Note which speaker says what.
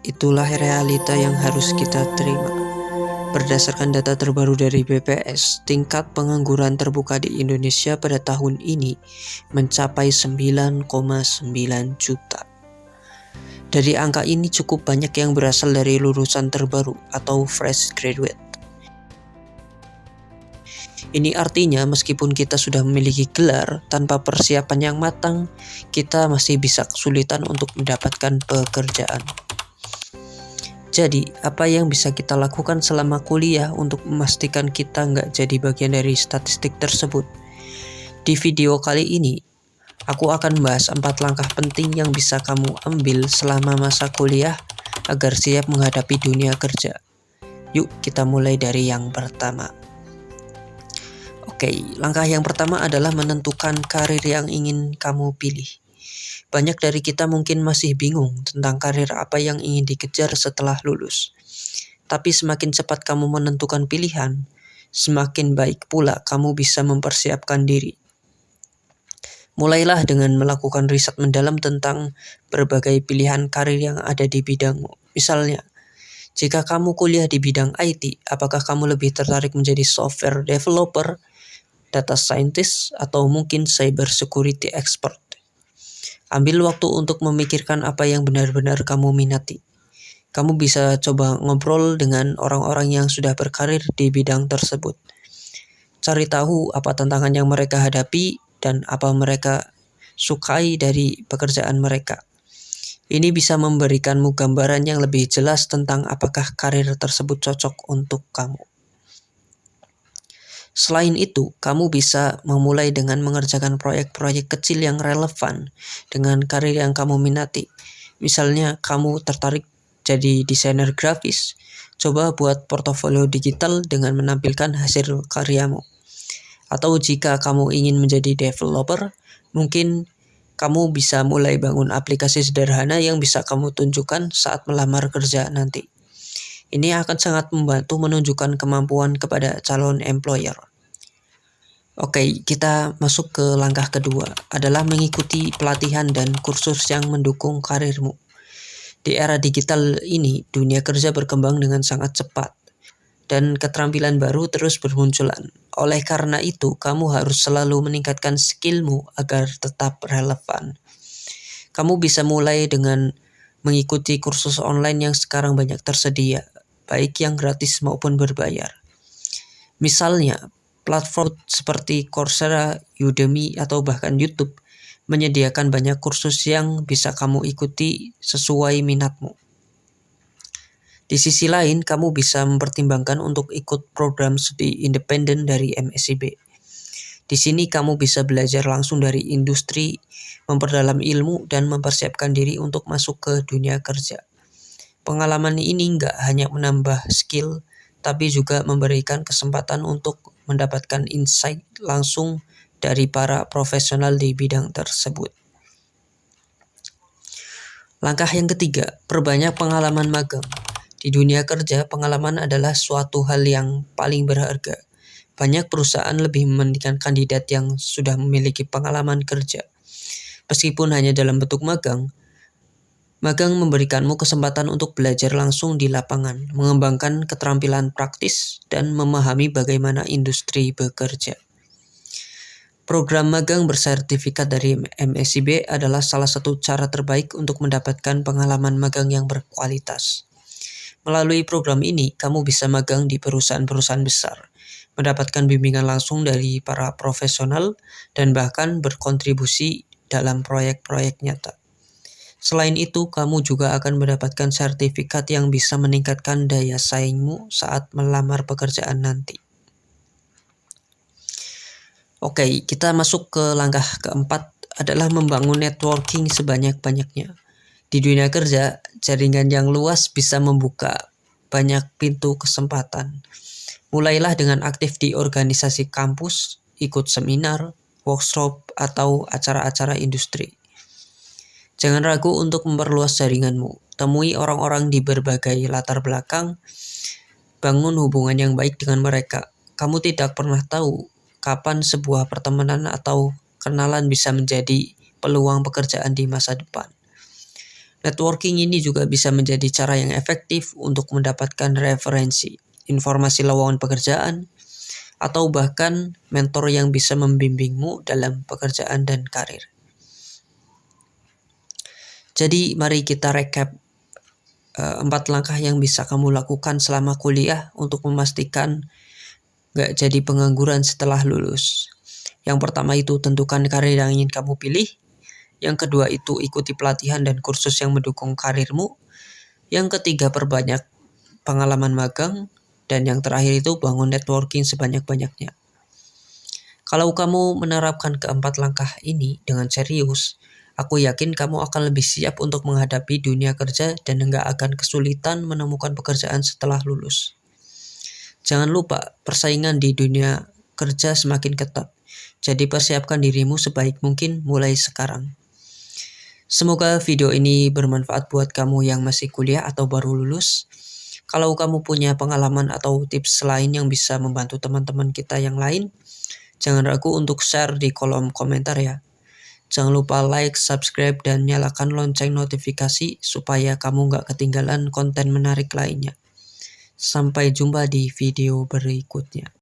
Speaker 1: itulah realita yang harus kita terima. Berdasarkan data terbaru dari BPS, tingkat pengangguran terbuka di Indonesia pada tahun ini mencapai 9,9 juta. Dari angka ini cukup banyak yang berasal dari lulusan terbaru atau fresh graduate. Ini artinya meskipun kita sudah memiliki gelar, tanpa persiapan yang matang, kita masih bisa kesulitan untuk mendapatkan pekerjaan. Jadi, apa yang bisa kita lakukan selama kuliah untuk memastikan kita nggak jadi bagian dari statistik tersebut? Di video kali ini, aku akan bahas 4 langkah penting yang bisa kamu ambil selama masa kuliah agar siap menghadapi dunia kerja. Yuk kita mulai dari yang pertama. Oke, langkah yang pertama adalah menentukan karir yang ingin kamu pilih. Banyak dari kita mungkin masih bingung tentang karir apa yang ingin dikejar setelah lulus. Tapi semakin cepat kamu menentukan pilihan, semakin baik pula kamu bisa mempersiapkan diri. Mulailah dengan melakukan riset mendalam tentang berbagai pilihan karir yang ada di bidangmu. Misalnya, jika kamu kuliah di bidang IT, apakah kamu lebih tertarik menjadi software developer, data scientist, atau mungkin cyber security expert? Ambil waktu untuk memikirkan apa yang benar-benar kamu minati. Kamu bisa coba ngobrol dengan orang-orang yang sudah berkarir di bidang tersebut. Cari tahu apa tantangan yang mereka hadapi dan apa mereka sukai dari pekerjaan mereka. Ini bisa memberikanmu gambaran yang lebih jelas tentang apakah karir tersebut cocok untuk kamu. Selain itu, kamu bisa memulai dengan mengerjakan proyek-proyek kecil yang relevan dengan karir yang kamu minati. Misalnya, kamu tertarik jadi desainer grafis, coba buat portofolio digital dengan menampilkan hasil karyamu. Atau jika kamu ingin menjadi developer, mungkin kamu bisa mulai bangun aplikasi sederhana yang bisa kamu tunjukkan saat melamar kerja nanti. Ini akan sangat membantu menunjukkan kemampuan kepada calon employer. Oke, kita masuk ke langkah kedua, adalah mengikuti pelatihan dan kursus yang mendukung karirmu. Di era digital ini, dunia kerja berkembang dengan sangat cepat, dan keterampilan baru terus bermunculan. Oleh karena itu, kamu harus selalu meningkatkan skillmu agar tetap relevan. Kamu bisa mulai dengan mengikuti kursus online yang sekarang banyak tersedia, baik yang gratis maupun berbayar. Misalnya, platform seperti Coursera, Udemy, atau bahkan YouTube menyediakan banyak kursus yang bisa kamu ikuti sesuai minatmu. Di sisi lain, kamu bisa mempertimbangkan untuk ikut program studi independen dari MSIB. Di sini kamu bisa belajar langsung dari industri, memperdalam ilmu, dan mempersiapkan diri untuk masuk ke dunia kerja. Pengalaman ini nggak hanya menambah skill, tapi juga memberikan kesempatan untuk mendapatkan insight langsung dari para profesional di bidang tersebut. Langkah yang ketiga, perbanyak pengalaman magang. Di dunia kerja, pengalaman adalah suatu hal yang paling berharga. Banyak perusahaan lebih mementingkan kandidat yang sudah memiliki pengalaman kerja. Meskipun hanya dalam bentuk magang memberikanmu kesempatan untuk belajar langsung di lapangan, mengembangkan keterampilan praktis, dan memahami bagaimana industri bekerja. Program magang bersertifikat dari MSIB adalah salah satu cara terbaik untuk mendapatkan pengalaman magang yang berkualitas. Melalui program ini, kamu bisa magang di perusahaan-perusahaan besar, mendapatkan bimbingan langsung dari para profesional, dan bahkan berkontribusi dalam proyek-proyek nyata. Selain itu, kamu juga akan mendapatkan sertifikat yang bisa meningkatkan daya saingmu saat melamar pekerjaan nanti. Oke, kita masuk ke langkah keempat, adalah membangun networking sebanyak-banyaknya. Di dunia kerja, jaringan yang luas bisa membuka banyak pintu kesempatan. Mulailah dengan aktif di organisasi kampus, ikut seminar, workshop, atau acara-acara industri. Jangan ragu untuk memperluas jaringanmu. Temui orang-orang di berbagai latar belakang, bangun hubungan yang baik dengan mereka. Kamu tidak pernah tahu kapan sebuah pertemanan atau kenalan bisa menjadi peluang pekerjaan di masa depan. Networking ini juga bisa menjadi cara yang efektif untuk mendapatkan referensi, informasi lowongan pekerjaan, atau bahkan mentor yang bisa membimbingmu dalam pekerjaan dan karir. Jadi mari kita recap 4 langkah yang bisa kamu lakukan selama kuliah untuk memastikan gak jadi pengangguran setelah lulus. Yang pertama itu tentukan karir yang ingin kamu pilih. Yang kedua itu ikuti pelatihan dan kursus yang mendukung karirmu. Yang ketiga perbanyak pengalaman magang. Dan yang terakhir itu bangun networking sebanyak-banyaknya. Kalau kamu menerapkan keempat langkah ini dengan serius, aku yakin kamu akan lebih siap untuk menghadapi dunia kerja dan enggak akan kesulitan menemukan pekerjaan setelah lulus. Jangan lupa, persaingan di dunia kerja semakin ketat. Jadi persiapkan dirimu sebaik mungkin mulai sekarang. Semoga video ini bermanfaat buat kamu yang masih kuliah atau baru lulus. Kalau kamu punya pengalaman atau tips lain yang bisa membantu teman-teman kita yang lain, jangan ragu untuk share di kolom komentar ya. Jangan lupa like, subscribe, dan nyalakan lonceng notifikasi supaya kamu nggak ketinggalan konten menarik lainnya. Sampai jumpa di video berikutnya.